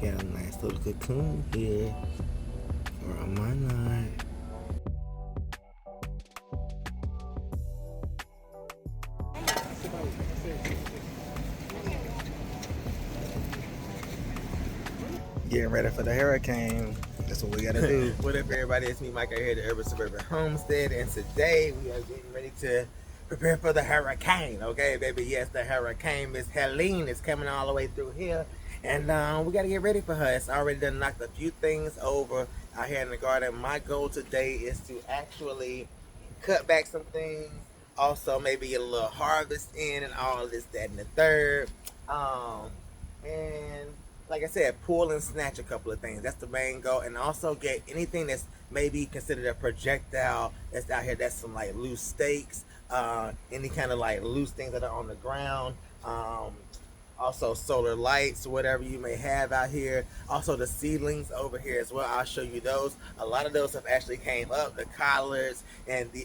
got a nice little cocoon here for my night. Getting ready for the hurricane. That's what we gotta do. What up, everybody? It's me, Mike, out here at the Urban Suburban Homestead, and today we are getting ready to prepare for the hurricane. Okay, baby? Yes, the hurricane. Miss Helene is coming all the way through here, and we gotta get ready for her. It's already done knocked a few things over out here in the garden. My goal today is to actually cut back some things. Also, maybe get a little harvest in and all this, that, and the third. And like I said, pull and snatch a couple of things. That's the main goal. And also get anything that's maybe considered a projectile that's out here. That's some like loose stakes, any kind of like loose things that are on the ground. Also solar lights, whatever you may have out here. Also the seedlings over here as well. I'll show you those. A lot of those have actually came up. The collards and the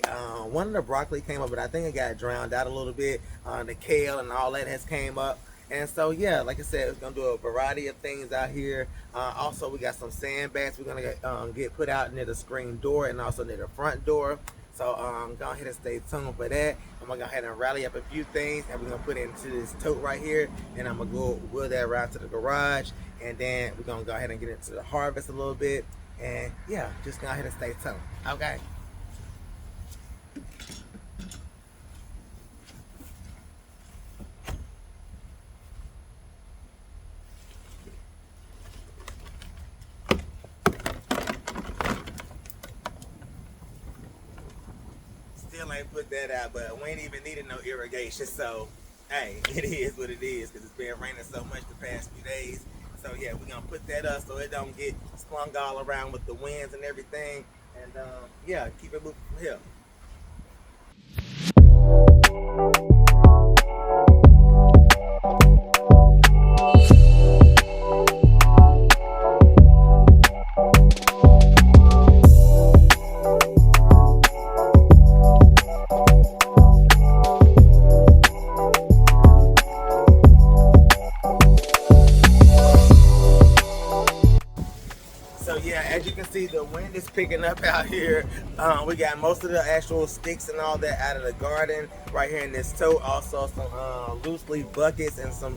one of the broccoli came up, but I think it got drowned out a little bit. The kale and all that has came up. And so, yeah, like I said, we're going to do a variety of things out here. Also, we got some sandbags we're going to get put out near the screen door and also near the front door. So, go ahead and stay tuned for that. I'm going to go ahead and rally up a few things, and we're going to put it into this tote right here. And I'm going to go wheel that around to the garage. And then we're going to go ahead and get into the harvest a little bit. And, yeah, just go ahead and stay tuned. Okay. Still ain't put that out, but we ain't even needed no irrigation, so hey, it is what it is, because it's been raining so much the past few days. So yeah, we're gonna put that up so it don't get slung all around with the winds and everything, and yeah, keep it moving from here. So yeah, as you can see, the wind is picking up out here. We got most of the actual sticks and all that out of the garden right here in this tote. Also some loose leaf buckets and some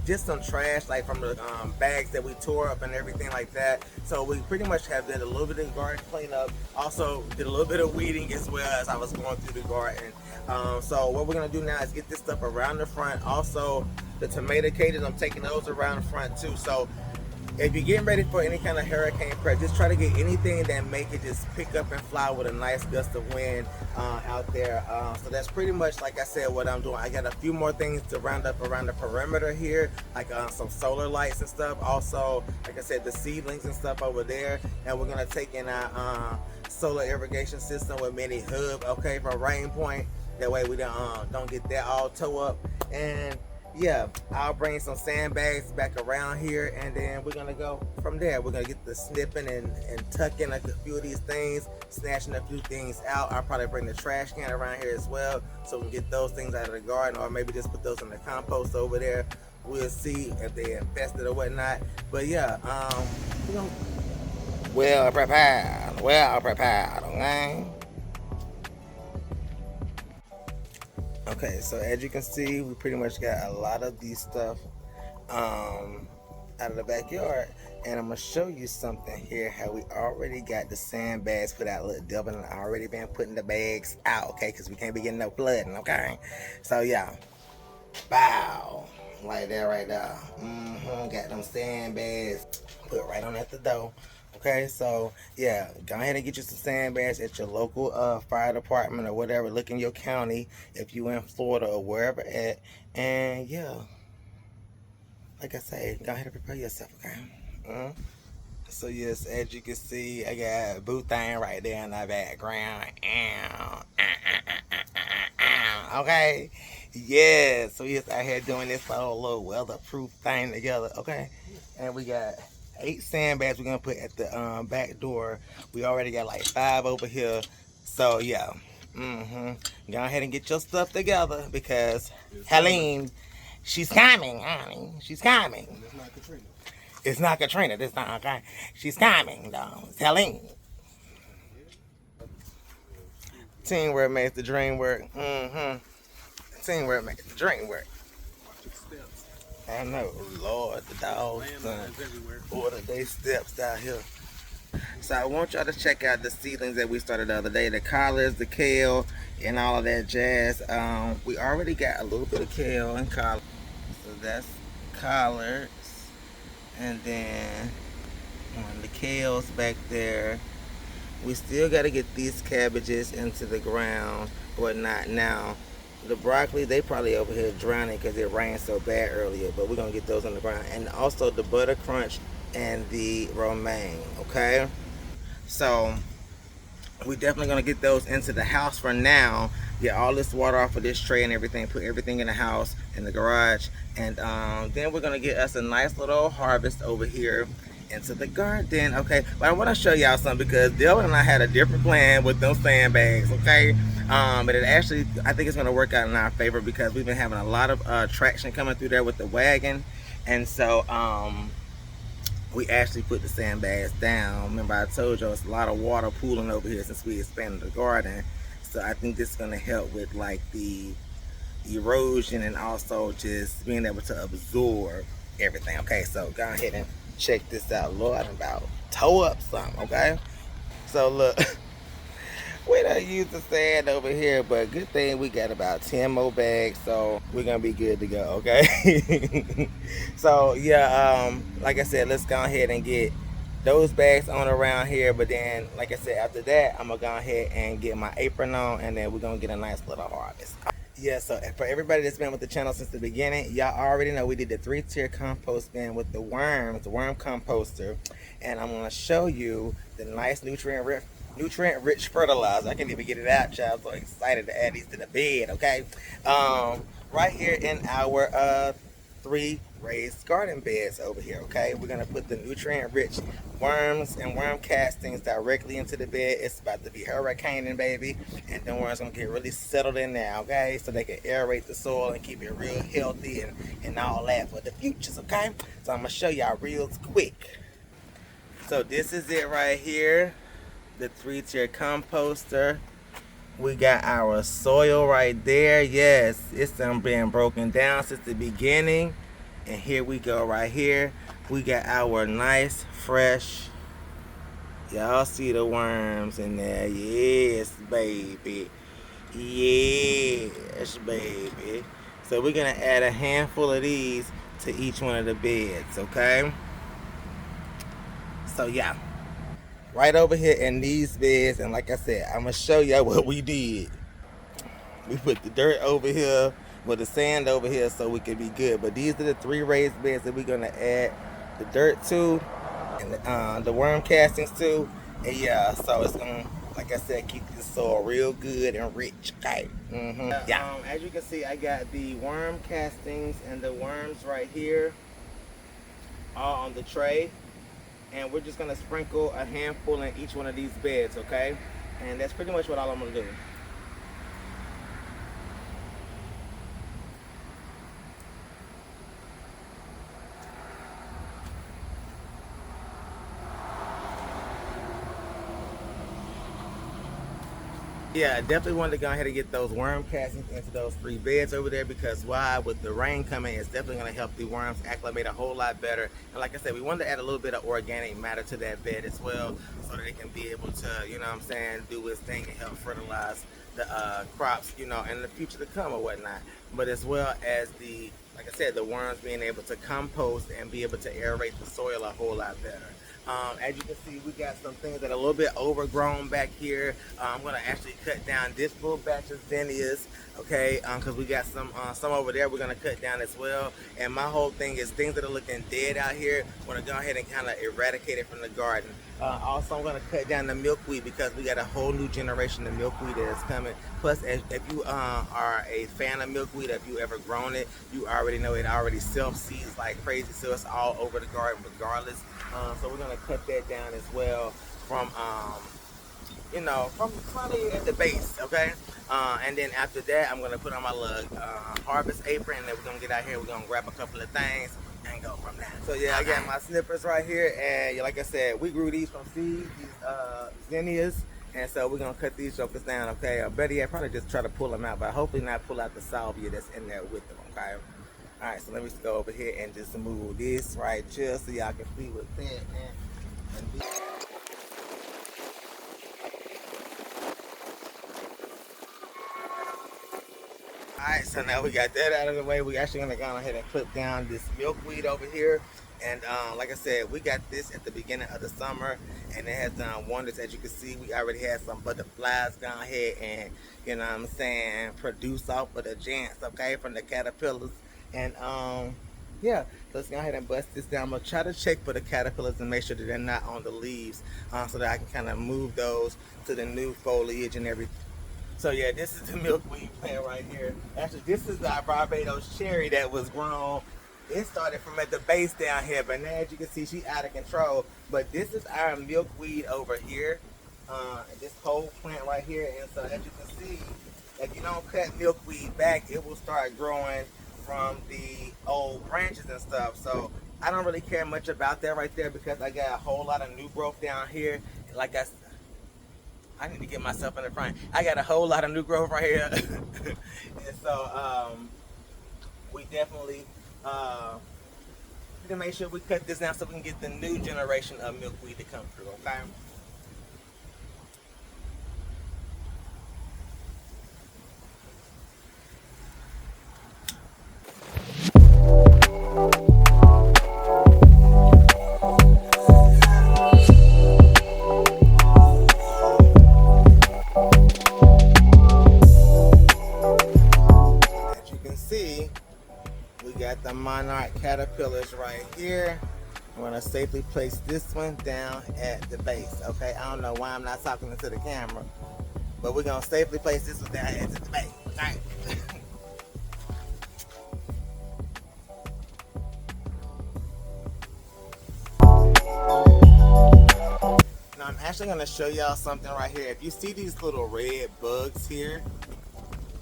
just some trash like from the bags that we tore up and everything like that. So we pretty much have did a little bit of garden cleanup. Also did a little bit of weeding as well as I was going through the garden. So what we're gonna do now is get this stuff around the front. Also the tomato cages, I'm taking those around the front too. So if you're getting ready for any kind of hurricane prep, just try to get anything that make it just pick up and fly with a nice gust of wind out there. So that's pretty much, like I said, what I'm doing. I got a few more things to round up around the perimeter here, like some solar lights and stuff. Also, like I said, the seedlings and stuff over there. And we're gonna take in our solar irrigation system with mini hub, okay, for rain point. That way we don't get that all toe up. And yeah, I'll bring some sandbags back around here, and then we're gonna go from there. We're gonna get the snipping and tucking a few of these things, snatching a few things out. I'll probably bring the trash can around here as well, so we can get those things out of the garden, or maybe just put those in the compost over there. We'll see if they're infested or whatnot. But yeah, we're gonna well prepared, okay? Okay, so as you can see, we pretty much got a lot of these stuff out of the backyard, and I'm gonna show you something here. How we already got the sandbags put out. Look, Dublin already been putting the bags out, okay? Because we can't be getting no flooding, okay? So yeah, bow, like that right there. Got them sandbags put right on at the door. Okay, so yeah, go ahead and get you some sandbags at your local fire department or whatever. Look in your county if you in Florida or wherever at. And yeah, like I say, go ahead and prepare yourself, okay? So yes, as you can see, I got Boo Thing right there in the background. Okay, yeah, so we just out here doing this whole little weatherproof thing together, okay? And we got 8 sandbags we're gonna put at the back door. We already got like 5 over here. So yeah, go ahead and get your stuff together, because Helene, she's coming, honey. She's coming. It's not Katrina. It's not Katrina. This not okay. She's coming, though. Telling. Teamwork makes the dream work. Mm-hmm. Teamwork makes the dream work. I know. Lord, the dogs order they steps down here. So I want y'all to check out the seedlings that we started the other day. The collards, the kale, and all of that jazz. We already got a little bit of kale and collard. So that's collards. And then the kale's back there. We still got to get these cabbages into the ground, whatnot. Now, the broccoli, they probably over here drowning because it rained so bad earlier, but we're going to get those on the ground. And also the butter crunch and the romaine, okay? So, we definitely going to get those into the house for now. Get all this water off of this tray and everything. Put everything in the house, in the garage. And then we're going to get us a nice little harvest over here into the garden, okay? But I want to show y'all something because Dylan and I had a different plan with those sandbags, okay? But it actually, I think it's going to work out in our favor because we've been having a lot of traction coming through there with the wagon. And so, we actually put the sandbags down. Remember I told you it's a lot of water pooling over here since we expanded the garden. So I think this is going to help with like the erosion and also just being able to absorb everything. Okay, so go ahead and check this out. Lord, I'm about to toe up something, okay? So look, we don't use the sand over here, but good thing we got about 10 more bags, so we're gonna be good to go, okay? So yeah, like I said, let's go ahead and get those bags on around here, but then like I said, after that I'm gonna go ahead and get my apron on, and then we're gonna get a nice little harvest. Yeah, so for everybody that's been with the channel since the beginning, y'all already know we did the 3-tier compost bin with the worms, the worm composter, and I'm gonna show you the nice nutrient-rich fertilizer. I can't even get it out, child. I'm so excited to add these to the bed, okay? Right here in our 3 raised garden beds over here, okay? We're gonna put the nutrient-rich worms and worm castings directly into the bed. It's about to be hurricaning, baby, and the worms gonna get really settled in there, okay? So they can aerate the soil and keep it real healthy and all that for the futures, okay? So I'm gonna show y'all real quick. So this is it right here, the 3-tier composter. We got our soil right there. Yes, it's been broken down since the beginning. And here we go right here. We got our nice, fresh, y'all see the worms in there. Yes, baby. Yes, baby. So we're going to add a handful of these to each one of the beds, okay? So, yeah. Right over here in these beds, and like I said, I'm going to show y'all what we did. We put the dirt over here with the sand over here so we could be good. But these are the 3 raised beds that we're going to add the dirt to and the worm castings to. And yeah, so it's going to, like I said, keep the soil real good and rich. Okay. Yeah. As you can see, I got the worm castings and the worms right here all on the tray. And we're just going to sprinkle a handful in each one of these beds, okay? And that's pretty much what all I'm going to do. Yeah, I definitely wanted to go ahead and get those worm castings into those 3 beds over there because why? With the rain coming, it's definitely going to help the worms acclimate a whole lot better. And like I said, we wanted to add a little bit of organic matter to that bed as well so that it can be able to, you know what I'm saying, do its thing and help fertilize the crops, you know, in the future to come or whatnot. But as well as the, like I said, the worms being able to compost and be able to aerate the soil a whole lot better. As you can see, we got some things that are a little bit overgrown back here. I'm going to actually cut down this little batch of zinnias, okay, because we got some over there we're going to cut down as well. And my whole thing is things that are looking dead out here, I want to go ahead and kind of eradicate it from the garden. Also, I'm going to cut down the milkweed because we got a whole new generation of milkweed that is coming. Plus, if you are a fan of milkweed, if you ever grown it, you already know it already self-seeds like crazy, so it's all over the garden regardless. So we're going to cut that down as well from, you know, from probably at the base, okay? And then after that, I'm going to put on my little harvest apron, and then we're going to get out here, we're going to grab a couple of things, and go from there. So yeah, I got my snippers right here, and like I said, we grew these from seeds, these zinnias, and so we're gonna cut these jokers down, okay? Or better yet, probably just try to pull them out, but hopefully not pull out the salvia that's in there with them, okay? All right, so let me just go over here and just move this right here so y'all can see what's in and Alright, so now we got that out of the way. We actually gonna go ahead and clip down this milkweed over here. And like I said, we got this at the beginning of the summer, and it has done wonders. As you can see, we already had some butterflies go ahead and, you know what I'm saying, produce off of the gents, okay, from the caterpillars. And yeah, let's go ahead and bust this down. I'm gonna try to check for the caterpillars and make sure that they're not on the leaves, so that I can kind of move those to the new foliage and everything. So yeah, this is the milkweed plant right here. Actually, this is our Barbados cherry that was grown. It started from at the base down here, but now as you can see, she's out of control. But this is our milkweed over here. This whole plant right here. And so as you can see, if you don't cut milkweed back, it will start growing from the old branches and stuff. So I don't really care much about that right there because I got a whole lot of new growth down here. Like I need to get myself in the front. I got a whole lot of new growth right here. And so we definitely need to make sure we cut this down so we can get the new generation of milkweed to come through, okay? The monarch caterpillars right here. I'm gonna safely place this one down at the base. Okay, I don't know why I'm not talking into the camera, but we're gonna safely place this one down at the base. Okay. Now I'm actually gonna show y'all something right here. If you see these little red bugs here,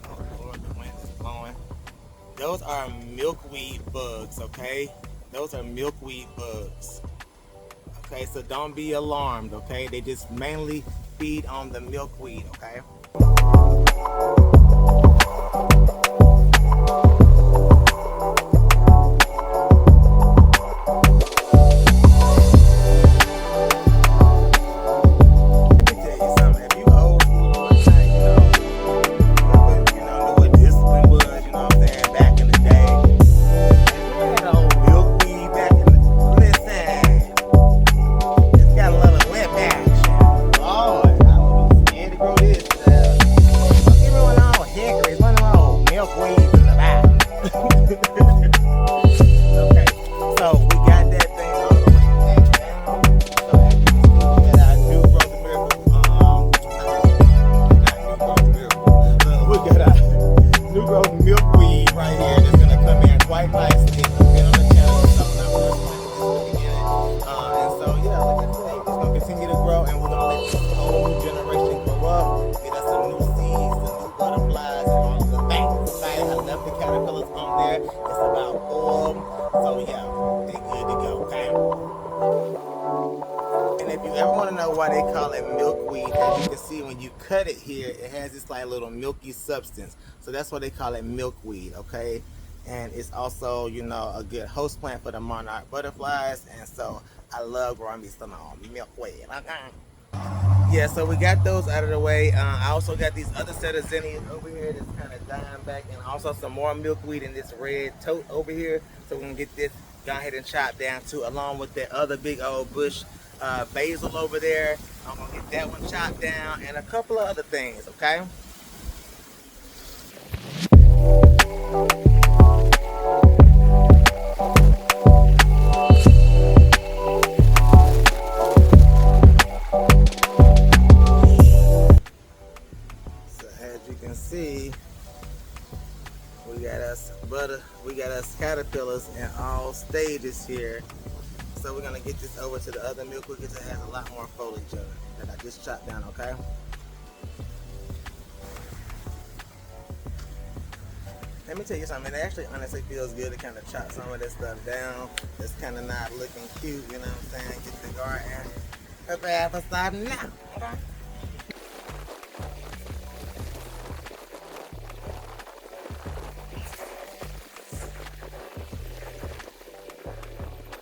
oh Lord, the wind is blowing. Those are milkweed bugs, okay? Those are milkweed bugs. Okay, so don't be alarmed, okay? They just mainly feed on the milkweed, okay? Why they call it milkweed. As you can see, when you cut it here, it has this like little milky substance, so that's why they call it milkweed, okay? And it's also, you know, a good host plant for the monarch butterflies, and so I love growing me some milkweed, okay? Yeah, so we got those out of the way. I also got these other set of zinnias over here that's kind of dying back, and also some more milkweed in this red tote over here, so we can get this go ahead and chop down too, along with that other big old bush basil over there. I'm gonna get that one chopped down and a couple of other things, okay? So as you can see, we got us caterpillars in all stages here. So we're gonna get this over to the other milkweed because it has a lot more foliage of it that I just chopped down, okay? Let me tell you something. It actually honestly feels good to kind of chop some of this stuff down. It's kind of not looking cute, you know what I'm saying? Get the garden prepared for starting now. Okay.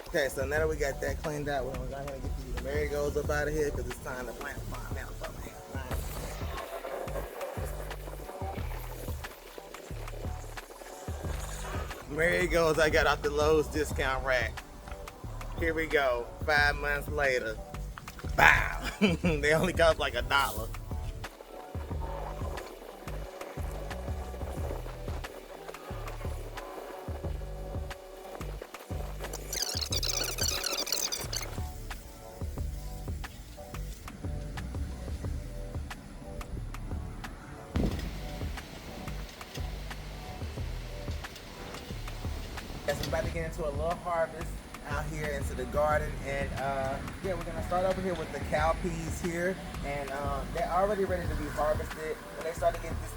Okay, so now that we got that cleaned out, we're gonna go ahead and get these marigolds up out of here because it's time to plant the farm now. Marigolds I got off the Lowe's discount rack. Here we go. 5 months later. Bow. They only cost like $1. Yes, we're about to get into a little harvest out here into the garden, and yeah, we're gonna start over here with the cow peas here, and they're already ready to be harvested. When they start to get this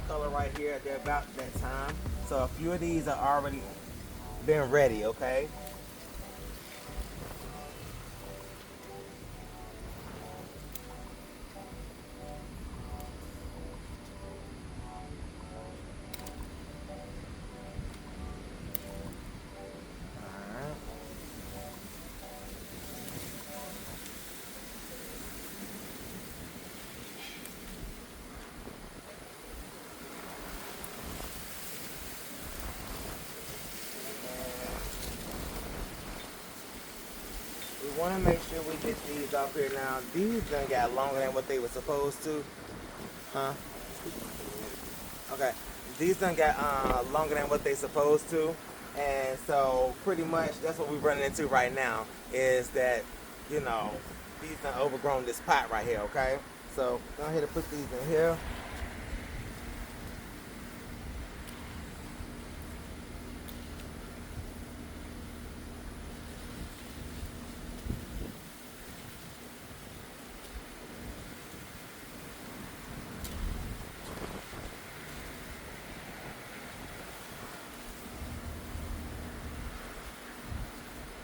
color right here, they're about that time. So a few of these are already been ready, okay? We want to make sure we get these off here now. These done got longer than what they were supposed to. Huh? Okay. These done got longer than what they supposed to. And so pretty much that's what we're running into right now is that, you know, these done overgrown this pot right here, okay? So go ahead and put these in here.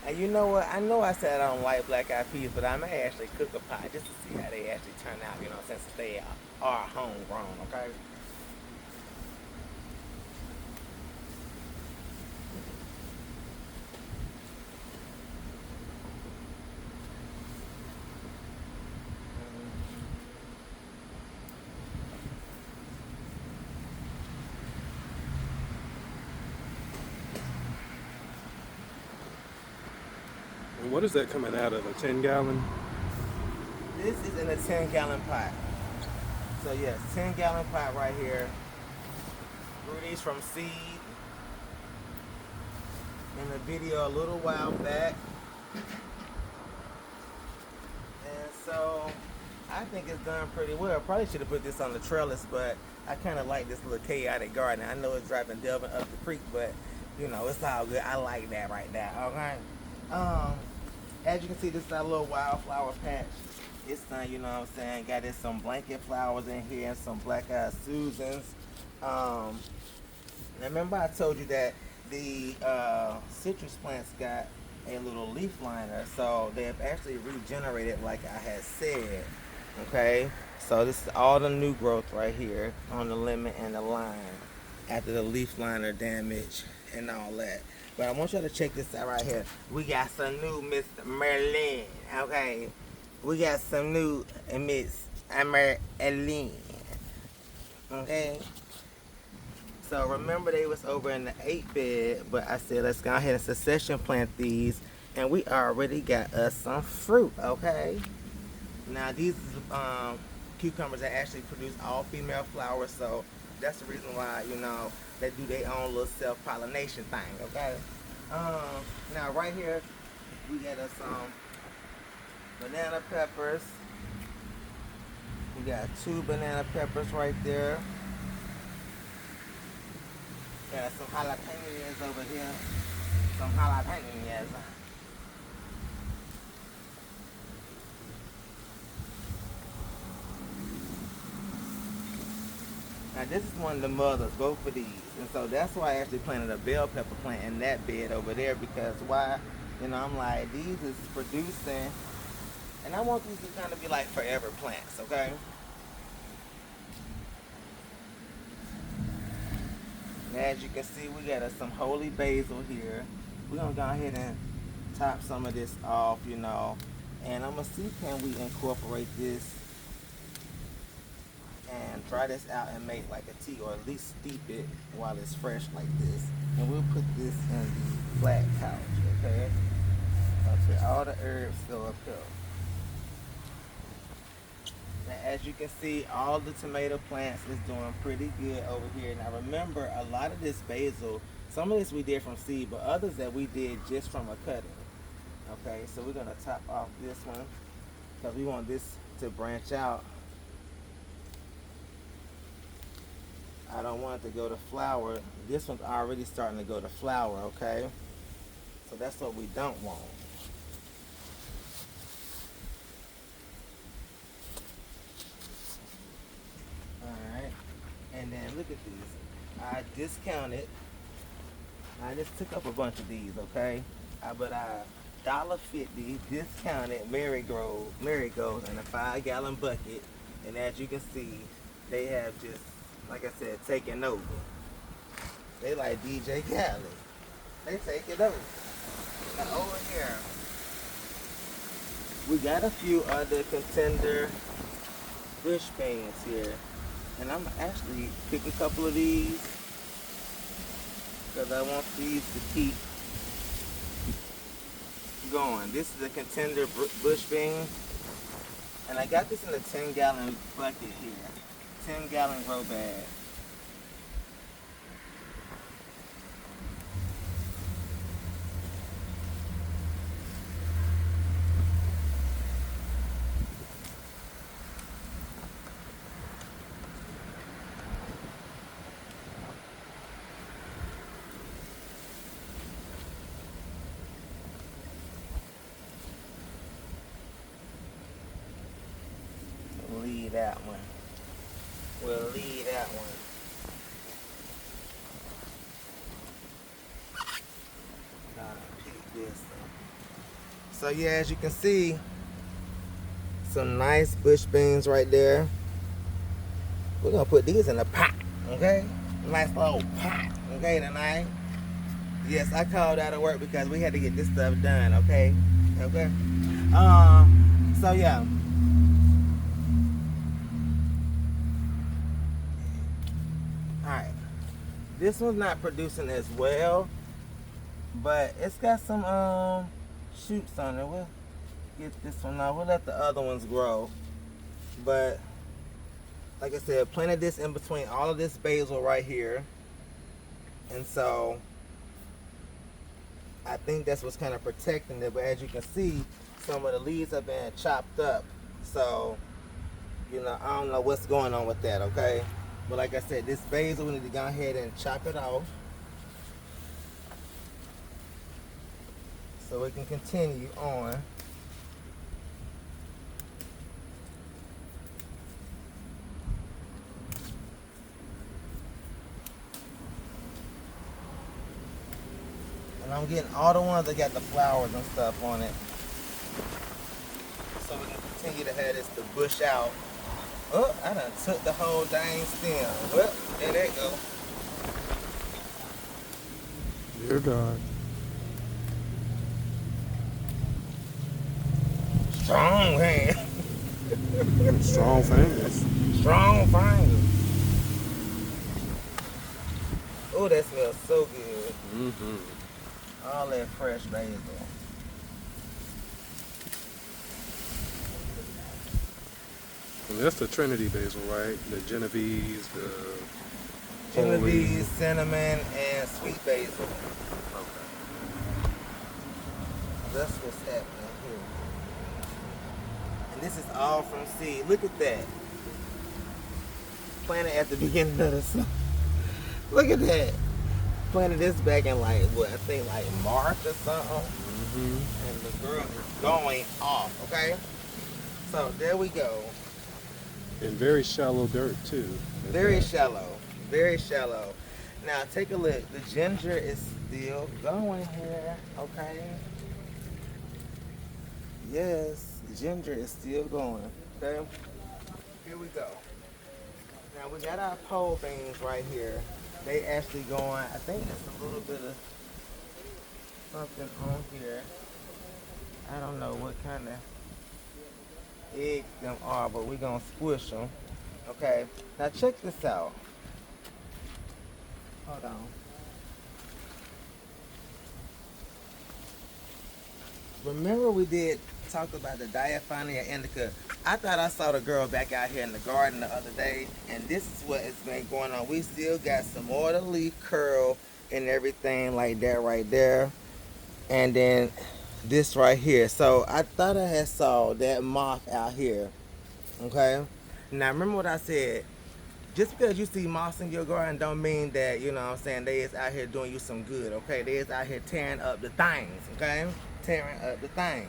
And you know what? I know I said I don't like black eyed peas, but I may actually cook a pie just to see how they actually turn out, you know, since they are homegrown, okay? What is that coming out of? A 10-gallon? This is in a 10-gallon pot. So yes, 10-gallon pot right here. Grew these from seed in a video a little while back. And so I think it's done pretty well. Probably should have put this on the trellis, but I kind of like this little chaotic garden. I know it's driving Delvin up the creek, but you know, it's all good. I like that right there, okay? As you can see, this is our little wildflower patch. It's done, you know what I'm saying? Got this some blanket flowers in here and some black-eyed Susans. Now remember I told you that the citrus plants got a little leaf liner, so they have actually regenerated like I had said, okay? So this is all the new growth right here on the lemon and the lime after the leaf liner damage and all that. But I want y'all to check this out right here. We got some new Miss Merlin, okay? We got some new Miss Merlin, okay? So remember they was over in the 8-bed, but I said let's go ahead and succession plant these, and we already got us some fruit, okay? Now these cucumbers that actually produce all female flowers, so that's the reason why, you know, they do their own little self-pollination thing, okay? Now right here, we got us some banana peppers. We got 2 banana peppers right there. Got some jalapenos over here. Some jalapenos. Now this is one of the mothers, both of these. And so that's why I actually planted a bell pepper plant in that bed over there, because why? You know, I'm like, these is producing, and I want these to kind of be like forever plants, okay? Now, as you can see, we got some holy basil here. We're gonna go ahead and top some of this off, you know, and I'm gonna see can we incorporate this and try this out and make like a tea, or at least steep it while it's fresh like this. And we'll put this in the flat couch, okay? Okay, all the herbs go up here. Now, as you can see, all the tomato plants is doing pretty good over here. Now remember, a lot of this basil, some of this we did from seed, but others that we did just from a cutting. Okay, so we're gonna top off this one because we want this to branch out. I don't want it to go to flower. This one's already starting to go to flower, okay? So that's what we don't want. Alright, and then look at these. I discounted. I just took up a bunch of these, okay? But I $1.50 discounted marigolds in a 5-gallon bucket. And as you can see, they have just, like I said, taking over. They like DJ Khaled. They take it over. Now over here, we got a few other contender bush beans here. And I'm actually pick a couple of these because I want these to keep going. This is a contender bush bean. And I got this in a 10-gallon bucket here. 10-gallon grow bag. Leave that one. We'll leave that one. Pick this up. So yeah, as you can see, some nice bush beans right there. We're gonna put these in a pot, okay? Nice little pot, okay, tonight. Yes, I called out of work because we had to get this stuff done, okay? Okay. So yeah. Alright, this one's not producing as well, but it's got some shoots on it. We'll get this one out. We'll let the other ones grow. But like I said, planted this in between all of this basil right here. And so I think that's what's kind of protecting it. But as you can see, some of the leaves have been chopped up. So, you know, I don't know what's going on with that, okay? But like I said, this basil, we need to go ahead and chop it off so we can continue on. And I'm getting all the ones that got the flowers and stuff on it, so we can continue to have this to bush out. Oh, I done took the whole dang stem. Well, there they go. Dear God. Strong hand. Strong fingers. Strong fingers. Oh, that smells so good. Mm-hmm. All that fresh basil. And that's the Trinity basil, right? The Genovese, the Genovese, cinnamon, and sweet basil. Okay. That's what's happening here. And this is all from seed. Look at that. Planted at the beginning of the summer. Look at that. Planted this back in like, what, I think like March or something. Mm-hmm. And the girl is going off, okay? So there we go. And very shallow dirt too. At Very that. shallow. Very shallow. Now take a look. The ginger is still going here. Okay. Yes, ginger is still going. Okay. Here we go. Now we got our pole beans right here. They actually going. I think it's a little bit of something on here. I don't know what kind of eggs them are, but we're gonna squish them. Okay. Now check this out. Hold on. Remember we did talk about the diaphonia indica. I thought I saw the girl back out here in the garden the other day, and this is what has been going on. We still got some more of the leaf curl and everything like that right there, and then this right here. So I thought I had saw that moth out here. Okay. Now remember what I said. Just because you see moths in your garden don't mean that, you know what I'm saying, they is out here doing you some good, okay? They is out here tearing up the things, okay? Tearing up the things.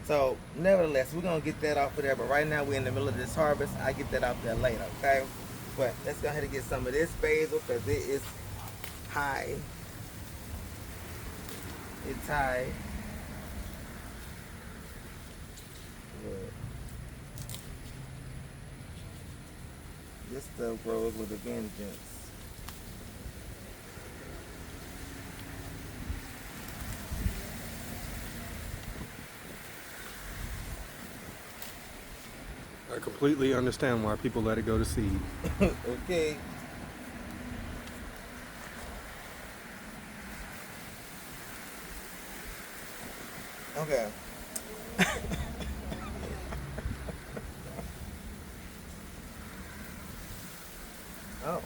So, nevertheless, we're going to get that off of there. But right now, we're in the middle of this harvest. I get that off there later, okay? But let's go ahead and get some of this basil because it is high. It's high. Look. This stuff grows with a vengeance. I completely understand why people let it go to seed. Okay. Okay. Oh.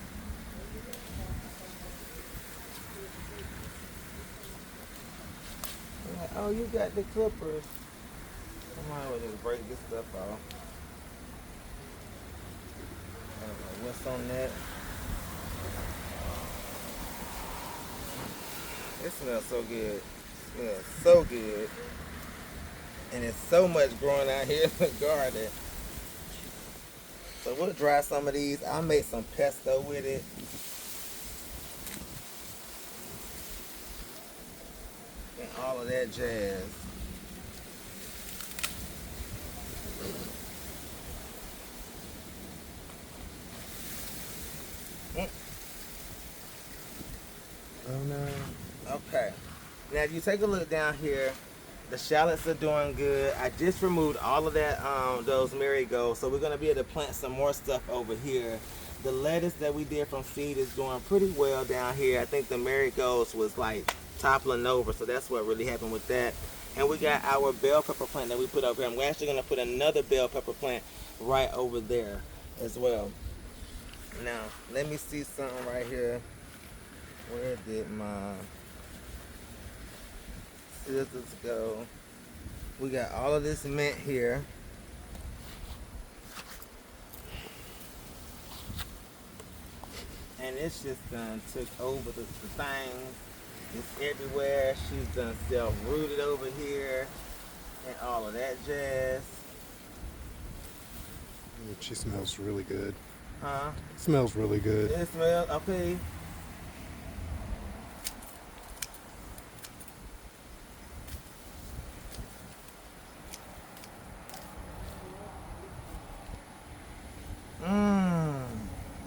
Oh, you got the clippers. I might as well just break this stuff off. I don't know what's on that. It smells so good. It smells so good. And it's so much growing out here in the garden. So we'll dry some of these. I'll make some pesto with it. And all of that jazz. Oh no. Okay. Now if you take a look down here, the shallots are doing good. I just removed all of that, those marigolds, so we're gonna be able to plant some more stuff over here. The lettuce that we did from seed is doing pretty well down here. I think the marigolds was like toppling over, so that's what really happened with that. And we got our bell pepper plant that we put over here. I'm actually gonna put another bell pepper plant right over there as well. Now, let me see something right here. Where did my scissors go? We got all of this mint here. And it's just done took over the thing. It's everywhere. She's done self-rooted over here and all of that jazz. She smells really good. Huh? Smells really good. It smells okay.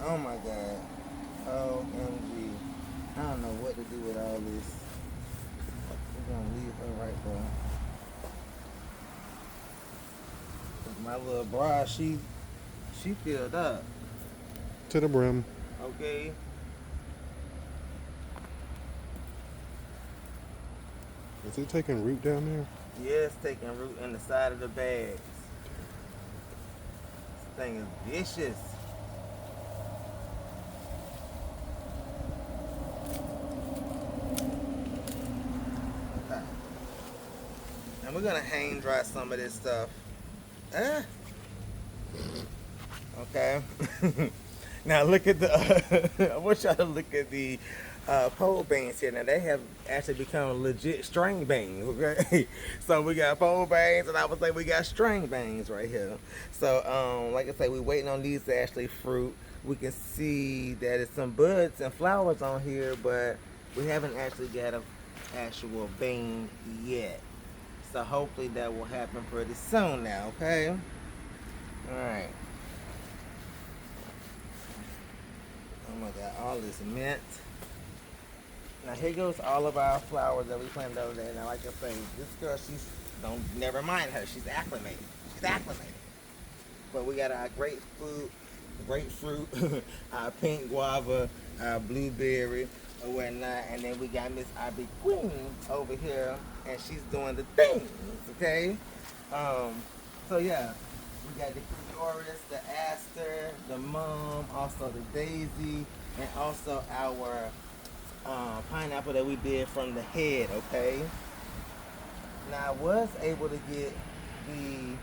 Oh my God. OMG. I don't know what to do with all this. We're gonna leave her right there. 'Cause my little bra, she filled up. To the brim. Okay. Is it taking root down there? Yeah, it's taking root in the side of the bags. This thing is vicious. Okay. And we're gonna hang dry some of this stuff. Okay. Now look at the. I want y'all to look at the pole beans here. Now they have actually become legit string beans. Okay, so we got pole beans, and I would say we got string beans right here. So like I say, we're waiting on these to actually fruit. We can see that it's some buds and flowers on here, but we haven't actually got an actual bean yet. So hopefully that will happen pretty soon now. Okay. All right. Oh my God, all this mint. Now here goes all of our flowers that we planted over there. Now, like I say, this girl, she's don't never mind her. She's acclimated. She's acclimated. But we got our grapefruit, our pink guava, our blueberry, or whatnot, and then we got Miss Ivy Queen over here, and she's doing the things. Okay. Um. So yeah, we got the Chloris, the aster, the mum, also the daisy, and also our pineapple that we did from the head, okay? Now I was able to get the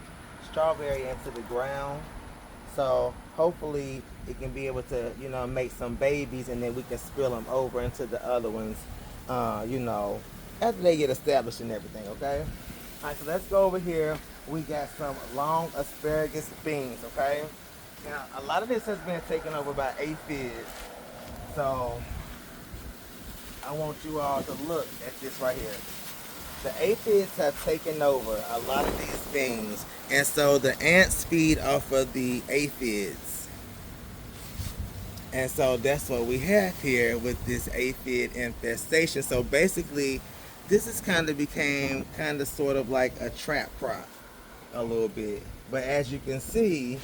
strawberry into the ground, so hopefully it can be able to, make some babies, and then we can spill them over into the other ones, you know, after they get established and everything, okay? All right, so let's go over here. We got some long asparagus beans, okay? Now, a lot of this has been taken over by aphids, so I want you all to look at this right here. The aphids have taken over a lot of these beans, and so the ants feed off of the aphids. And so that's what we have here with this aphid infestation. So basically, this is kind of became kind of sort of like a trap crop a little bit. But as you can see,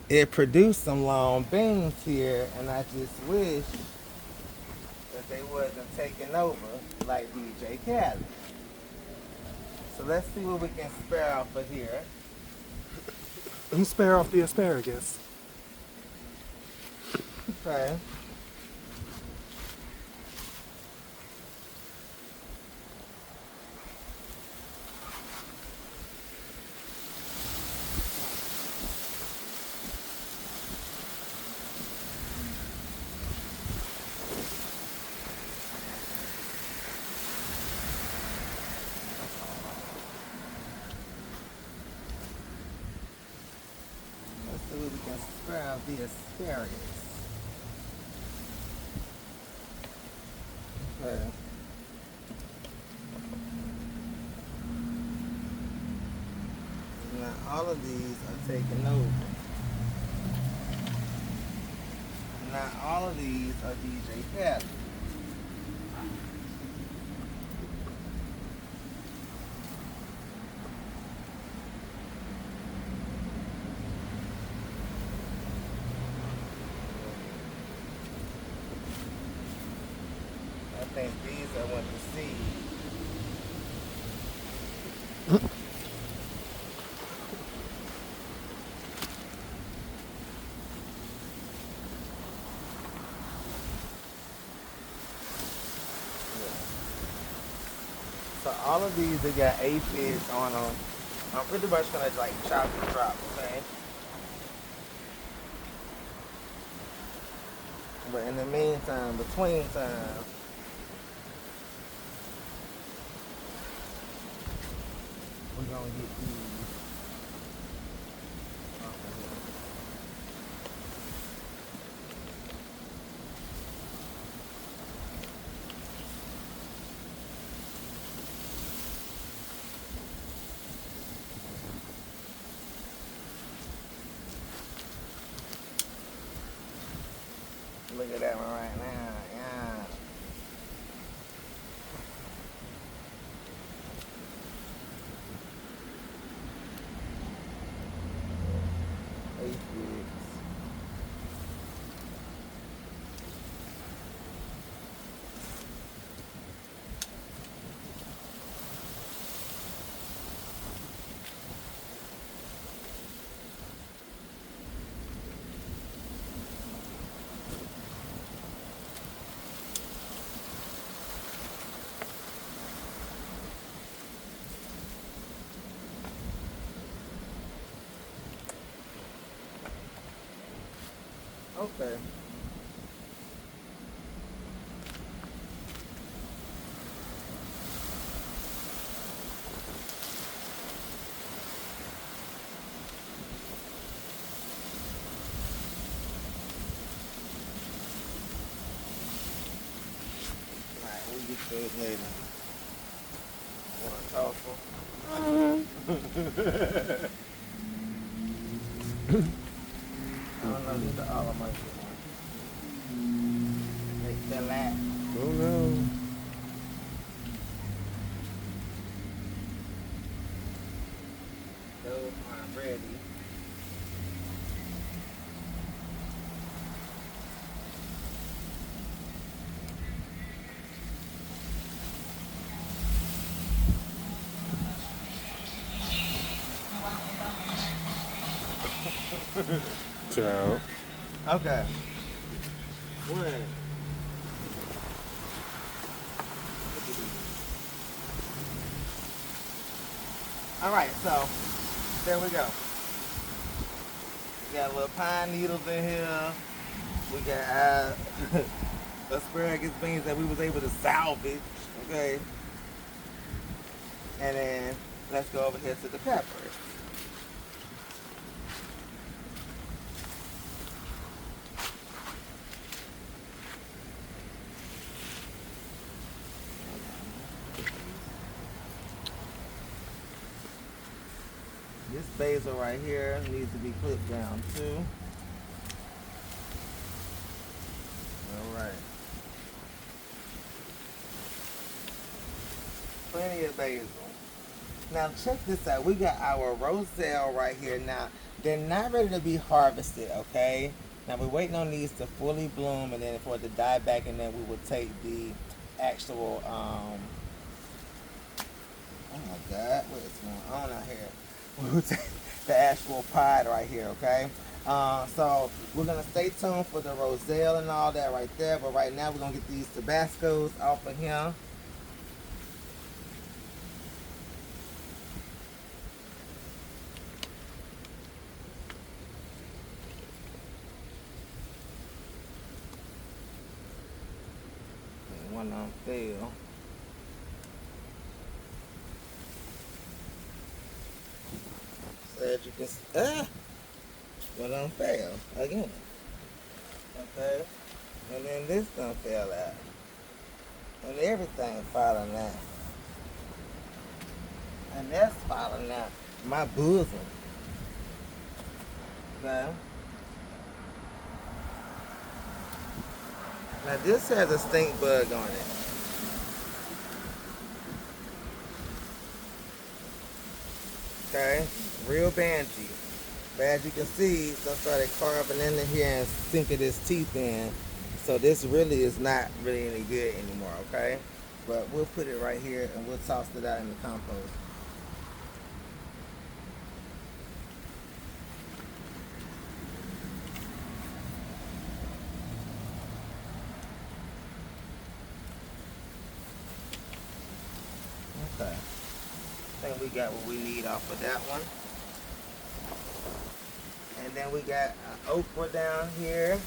it produced some long beans here, and I just wish that they wasn't taking over like DJ Khaled. So let's see what we can spare off of here. And spare off the asparagus. Okay. Let's see what we can spare off the asparagus. Okay. Now all of these are taken over. Now all of these are DJ Khaled. I think these are what the seed. So all of these, they got aphids on them. I'm pretty much gonna like chop and drop, okay? But in the meantime, between time, we're gonna get these off of here. Look at that one right now, yeah. Aphids. Okay. tacos later. Want to toss them? I don't know, these are all of my shit. They fell out. Oh no. Those aren't ready. Ciao. Okay. One. All right, so there we go. We got little pine needles in here. We got asparagus beans that we was able to salvage. Okay. And then let's go over here to the peppers. This basil right here needs to be clipped down too. Alright. Plenty of basil. Now check this out. We got our roselle right here. Now, they're not ready to be harvested, okay? Now we're waiting on these to fully bloom and then for it to die back, and then we will take the actual oh my god, what is going on out here? We'll take the actual pod right here, okay? So we're gonna stay tuned for the roselle and all that right there, but right now we're gonna get these Tabascos off of here. And one on fail. So as you can see, one on fail again. Okay, and then this done fell out, and everything falling out, and that's falling out my bosom. Okay. Now this has a stink bug on it. Okay, real banshee. But as you can see, some started carving into here and sinking his teeth in. So this really is not really any good anymore, okay? But we'll put it right here and we'll toss it out in the compost. Okay. I think we got what we need off of that one. And then we got okra down here.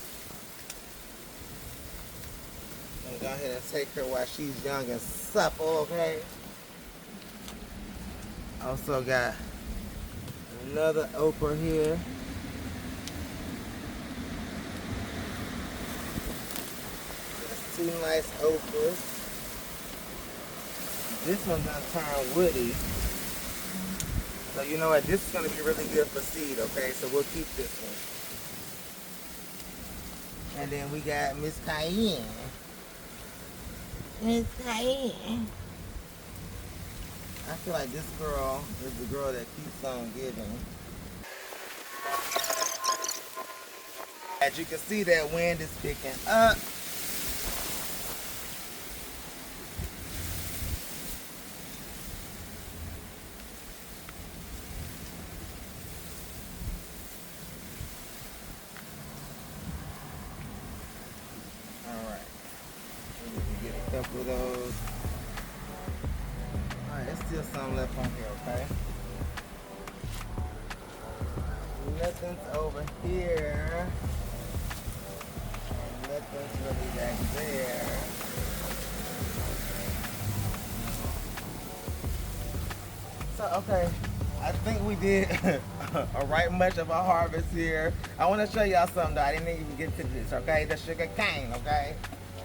And go ahead and take her while she's young and supple, okay? Also got another okra here. That's two nice okras. This one's gonna turn woody. So you know what, this is gonna be really good for seed, okay? So we'll keep this one. And then we got Miss Cayenne. Miss Cayenne. I feel like this girl is the girl that keeps on giving. As you can see, that wind is picking up. Couple of those. Alright, there's still some left on here, okay? Nothing's over here. And nothing's really back there. So, okay, I think we did a right much of a harvest here. I want to show y'all something though. I didn't even get to this, okay? The sugar cane, okay?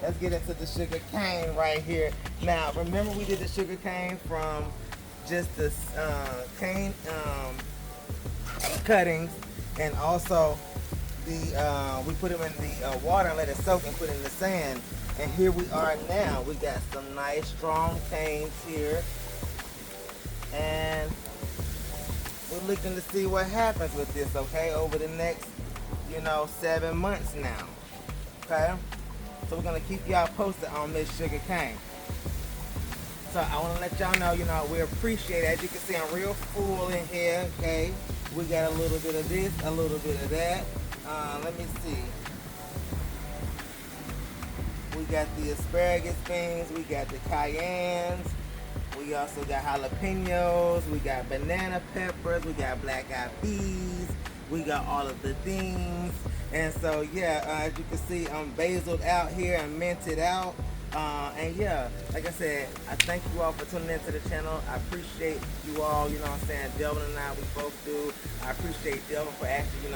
let's get into the sugar cane right here. Now, remember we did the sugar cane from just the cane cuttings, and also we put them in the water and let it soak and put it in the sand. And here we are now. We got some nice strong canes here, and we're looking to see what happens with this, okay, over the next, 7 months now, okay? So we're gonna keep y'all posted on this sugar cane. So I wanna let y'all know, we appreciate it. As you can see, I'm real full in here, okay? We got a little bit of this, a little bit of that. Let me see. We got the asparagus beans, we got the cayennes, we also got jalapenos, we got banana peppers, we got black eyed peas, we got all of the things. And so yeah, as you can see, I'm basiled out here and minted out. And yeah, like I said, I thank you all for tuning into the channel. I appreciate you all, Delvin and I, we both do. I appreciate Delvin for actually,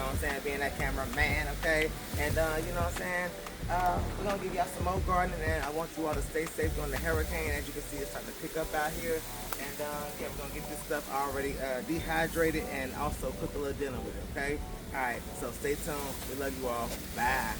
being that cameraman, okay? And we're gonna give y'all some more gardening, and I want you all to stay safe during the hurricane. As you can see, it's starting to pick up out here. And yeah, we're gonna get this stuff already dehydrated and also cook a little dinner with it, okay? All right, so stay tuned. We love you all. Bye.